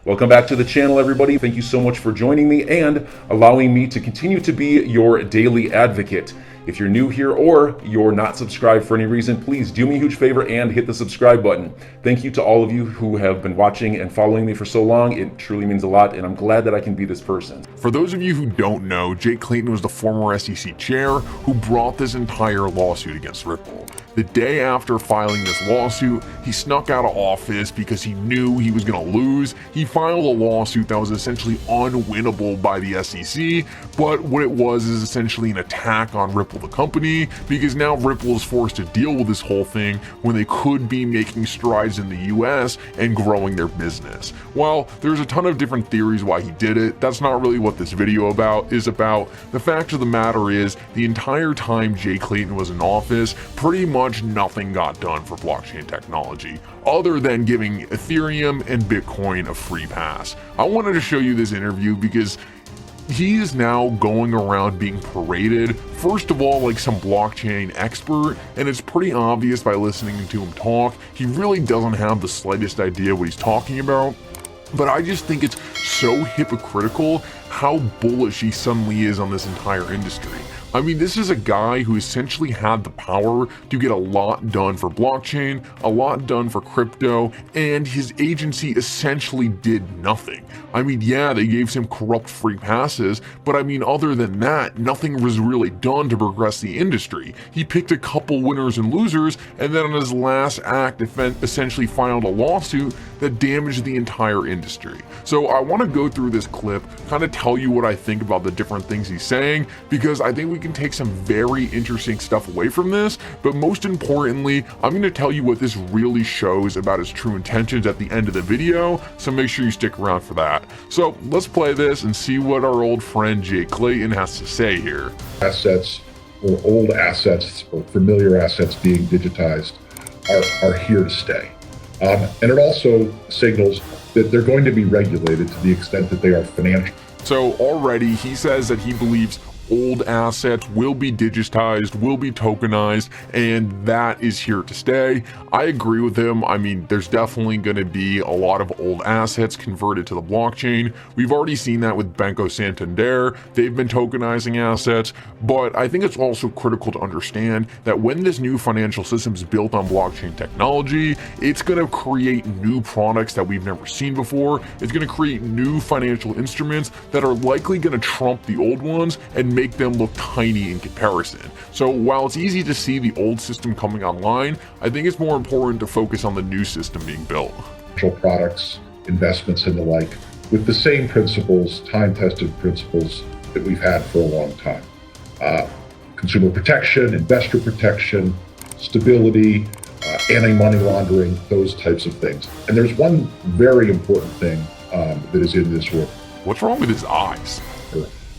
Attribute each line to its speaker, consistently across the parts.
Speaker 1: Welcome back to the channel, everybody. Thank you so much for joining me and allowing me to continue to be your daily advocate. If you're new here or you're not subscribed for any reason, please do me a huge favor and hit the subscribe button. Thank you to all of you who have been watching and following me for so long. It truly means a lot, and I'm glad that I can be this person.
Speaker 2: For those of you who don't know, Jay Clayton was the former SEC chair who brought this entire lawsuit against Ripple. The day after filing this lawsuit, he snuck out of office because he knew he was going to lose. He filed a lawsuit that was essentially unwinnable by the SEC, but what it was is essentially an attack on Ripple the company, because now Ripple is forced to deal with this whole thing when they could be making strides in the US and growing their business. Well, there's a ton of different theories why he did it. That's not really what this video is about. The fact of the matter is, the entire time Jay Clayton was in office, pretty much nothing got done for blockchain technology, other than giving Ethereum and Bitcoin a free pass. I wanted to show you this interview because he is now going around being paraded, first of all, like some blockchain expert, and it's pretty obvious by listening to him talk, he really doesn't have the slightest idea what he's talking about. But I just think it's so hypocritical how bullish he suddenly is on this entire industry. I mean, this is a guy who essentially had the power to get a lot done for blockchain, a lot done for crypto, and his agency essentially did nothing. I mean, yeah, they gave some corrupt free passes, but I mean, other than that, nothing was really done to progress the industry. He picked a couple winners and losers, and then on his last act, essentially filed a lawsuit that damaged the entire industry. So I want to go through this clip, kind of tell you what I think about the different things he's saying, because I think we can take some very interesting stuff away from this, but most importantly, I'm going to tell you what this really shows about his true intentions at the end of the video, so make sure you stick around for that. So let's play this and see what our old friend Jay Clayton has to say here.
Speaker 3: Assets, or old assets, or familiar assets being digitized are here to stay. And it also signals that they're going to be regulated to the extent that they are financial.
Speaker 2: So already he says that he believes old assets will be digitized, will be tokenized, and that is here to stay. I agree with him. I mean, there's definitely going to be a lot of old assets converted to the blockchain. We've already seen that with Banco Santander. They've been tokenizing assets, but I think it's also critical to understand that when this new financial system is built on blockchain technology, it's going to create new products that we've never seen before. It's going to create new financial instruments that are likely going to trump the old ones and make them look tiny in comparison. So while it's easy to see the old system coming online, I think it's more important to focus on the new system being built.
Speaker 3: Products, investments, and the like, with the same principles, time-tested principles that we've had for a long time. Consumer protection, investor protection, stability, anti-money laundering, those types of things. And there's one very important thing that is in this work.
Speaker 2: What's wrong with his eyes?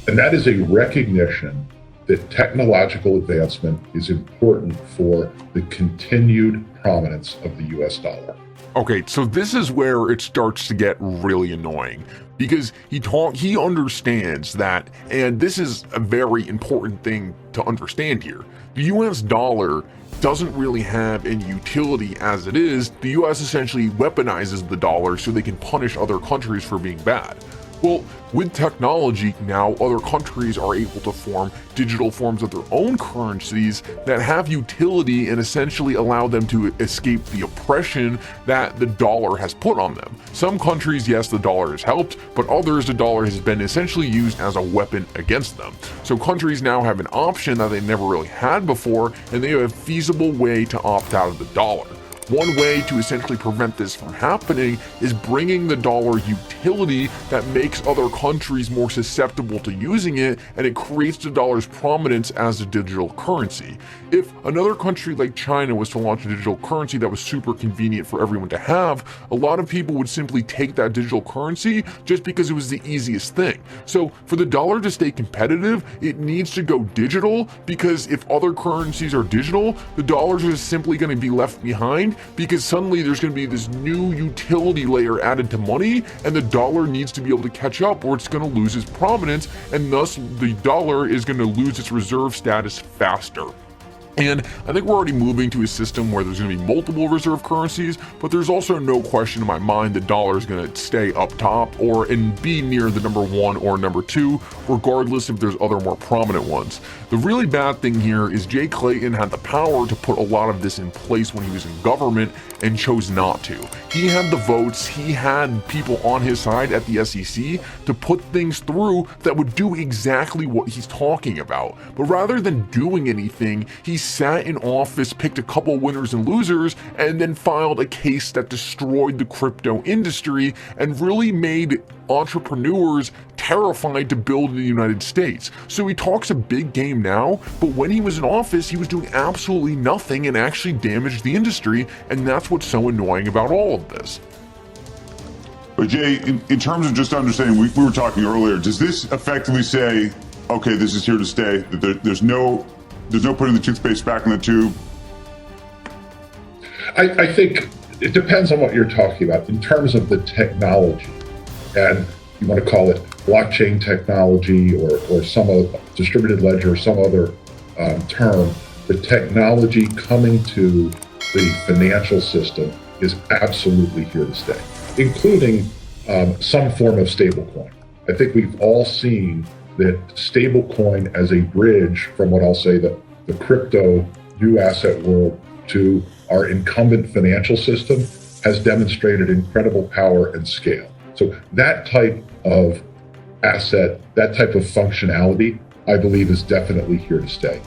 Speaker 3: And that is a recognition that technological advancement is important for the continued prominence of the US dollar.
Speaker 2: Okay, so this is where it starts to get really annoying, because he understands that, and this is a very important thing to understand here. The US dollar doesn't really have any utility as it is. The US essentially weaponizes the dollar so they can punish other countries for being bad. Well, with technology now, other countries are able to form digital forms of their own currencies that have utility and essentially allow them to escape the oppression that the dollar has put on them. Some countries, yes, the dollar has helped, but others, the dollar has been essentially used as a weapon against them. So countries now have an option that they never really had before, and they have a feasible way to opt out of the dollar. One way to essentially prevent this from happening is bringing the dollar utility that makes other countries more susceptible to using it, and it creates the dollar's prominence as a digital currency. If another country like China was to launch a digital currency that was super convenient for everyone to have, a lot of people would simply take that digital currency just because it was the easiest thing. So for the dollar to stay competitive, it needs to go digital, because if other currencies are digital, the dollars are simply going to be left behind, because suddenly there's going to be this new utility layer added to money, and the dollar needs to be able to catch up, or it's going to lose its prominence, and thus the dollar is going to lose its reserve status faster. And I think we're already moving to a system where there's going to be multiple reserve currencies, but there's also no question in my mind the dollar is going to stay up top and be near the number 1 or number 2, regardless if there's other more prominent ones. The really bad thing here is Jay Clayton had the power to put a lot of this in place when he was in government and chose not to. He had the votes, he had people on his side at the SEC to put things through that would do exactly what he's talking about. But rather than doing anything, he sat in office, picked a couple winners and losers, and then filed a case that destroyed the crypto industry and really made entrepreneurs terrified to build in the United States. So he talks a big game now, but when he was in office, he was doing absolutely nothing and actually damaged the industry, and that's what's so annoying about all of this.
Speaker 4: But Jay, in terms of just understanding, we were talking earlier, does this effectively say, okay, this is here to stay, that there's no putting the toothpaste back in the tube?
Speaker 3: I think it depends on what you're talking about in terms of the technology, and you want to call it blockchain technology or some other distributed ledger or some other term. The technology coming to the financial system is absolutely here to stay, including some form of stablecoin. I think we've all seen that stablecoin as a bridge from what I'll say the crypto new asset world to our incumbent financial system has demonstrated incredible power and scale. So that type of asset, that type of functionality, I believe is definitely here to stay.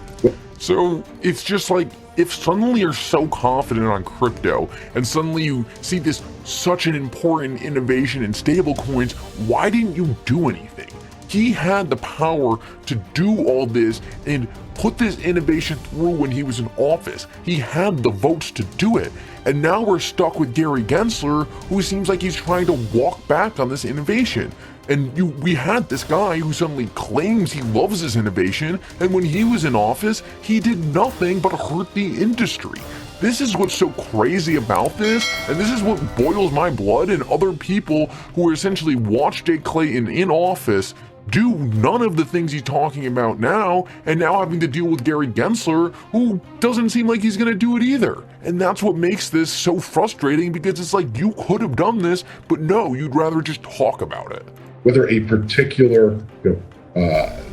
Speaker 2: So it's just like, if suddenly you're so confident on crypto and suddenly you see this such an important innovation in stablecoins, why didn't you do anything? He had the power to do all this and put this innovation through when he was in office. He had the votes to do it. And now we're stuck with Gary Gensler, who seems like he's trying to walk back on this innovation. And we had this guy who suddenly claims he loves this innovation, and when he was in office, he did nothing but hurt the industry. This is what's so crazy about this, and this is what boils my blood, and other people who essentially watched Jay Clayton in office do none of the things he's talking about now, and now having to deal with Gary Gensler, who doesn't seem like he's going to do it either. And that's what makes this so frustrating, because it's like, you could have done this, but no, you'd rather just talk about it.
Speaker 3: Whether a particular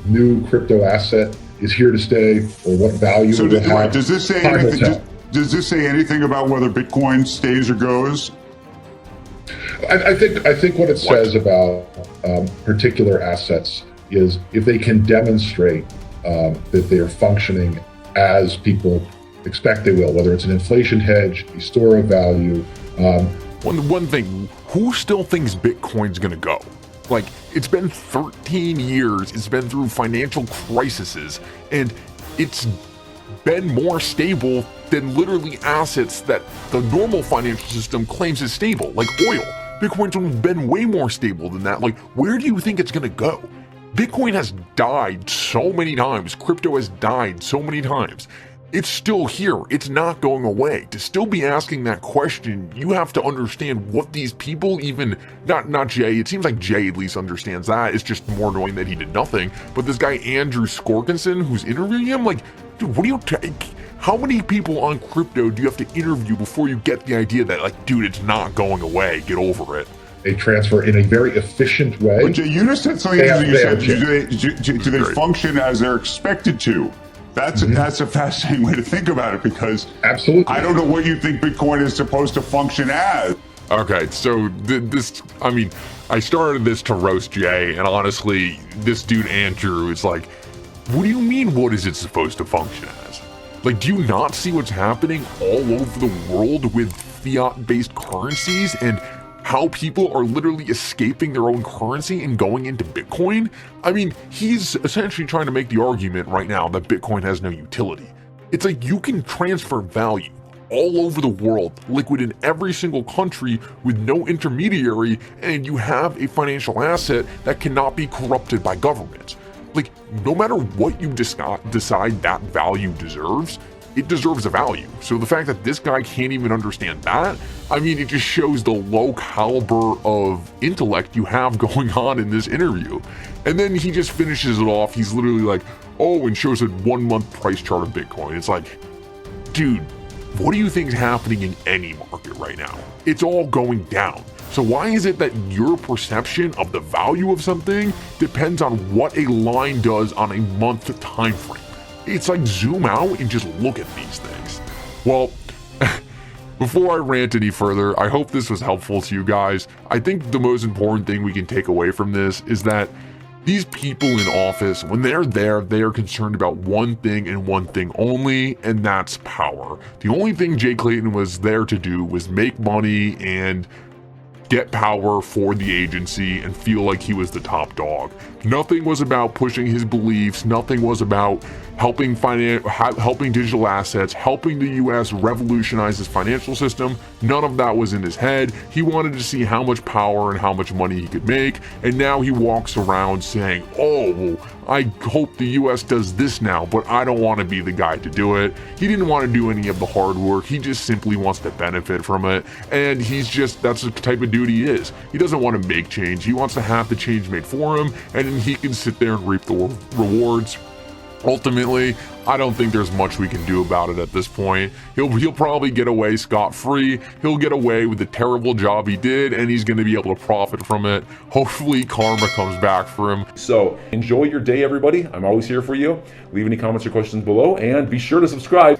Speaker 3: new crypto asset is here to stay or what value it will have,
Speaker 4: does this say
Speaker 3: time will
Speaker 4: anything?
Speaker 3: tell.
Speaker 4: Does this say anything about whether Bitcoin stays or goes?
Speaker 3: I think what it says about particular assets is if they can demonstrate that they are functioning as people expect they will, whether it's an inflation hedge, a store of value.
Speaker 2: One thing, who still thinks Bitcoin's gonna go? Like, it's been 13 years, it's been through financial crises, and it's been more stable than literally assets that the normal financial system claims is stable, like oil. Bitcoin's been way more stable than that. Like, where do you think it's gonna go? Bitcoin has died so many times, crypto has died so many times. It's still here, it's not going away. To still be asking that question, you have to understand what these people even, not Jay, it seems like Jay at least understands that, it's just more annoying that he did nothing, but this guy Andrew Skorkinson who's interviewing him, like, dude, what do you how many people on crypto do you have to interview before you get the idea that, like, dude, it's not going away, get over it?
Speaker 3: They transfer in a very efficient way.
Speaker 4: But Jay, you just said something interesting. You said, do they function as they're expected to? That's a fascinating way to think about it, because
Speaker 3: absolutely,
Speaker 4: I don't know what you think Bitcoin is supposed to function as.
Speaker 2: Okay, so I started this to roast Jay, and honestly, this dude Andrew is like, what do you mean, what is it supposed to function as? Like, do you not see what's happening all over the world with fiat-based currencies and how people are literally escaping their own currency and going into Bitcoin? I mean, he's essentially trying to make the argument right now that Bitcoin has no utility. It's like, you can transfer value all over the world, liquid in every single country with no intermediary, and you have a financial asset that cannot be corrupted by governments. Like, no matter what you decide that value deserves, it deserves a value. So the fact that this guy can't even understand that, I mean, it just shows the low caliber of intellect you have going on in this interview. And then he just finishes it off. He's literally like, oh, and shows a 1 month price chart of Bitcoin. It's like, dude, what do you think is happening in any market right now? It's all going down. So why is it that your perception of the value of something depends on what a line does on a month time frame? It's like zoom out and just look at these things. Well, before I rant any further, I hope this was helpful to you guys. I think the most important thing we can take away from this is that these people in office, when they're there, they are concerned about one thing and one thing only, and that's power. The only thing Jay Clayton was there to do was make money and get power for the agency and feel like he was the top dog. Nothing was about pushing his beliefs. Nothing was about helping digital assets, helping the US revolutionize his financial system. None of that was in his head. He wanted to see how much power and how much money he could make. And now he walks around saying, oh, well, I hope the US does this now, but I don't want to be the guy to do it. He didn't want to do any of the hard work. He just simply wants to benefit from it. And that's the type of dude he is. He doesn't want to make change. He wants to have the change made for him, and then he can sit there and reap the rewards. Ultimately, I don't think there's much we can do about it at this point. He'll probably get away scot-free. He'll get away with the terrible job he did, and he's going to be able to profit from it. Hopefully, karma comes back for him.
Speaker 1: So enjoy your day, everybody. I'm always here for you. Leave any comments or questions below, and be sure to subscribe.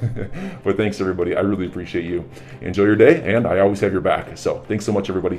Speaker 1: But thanks, everybody. I really appreciate you. Enjoy your day, and I always have your back. So thanks so much, everybody.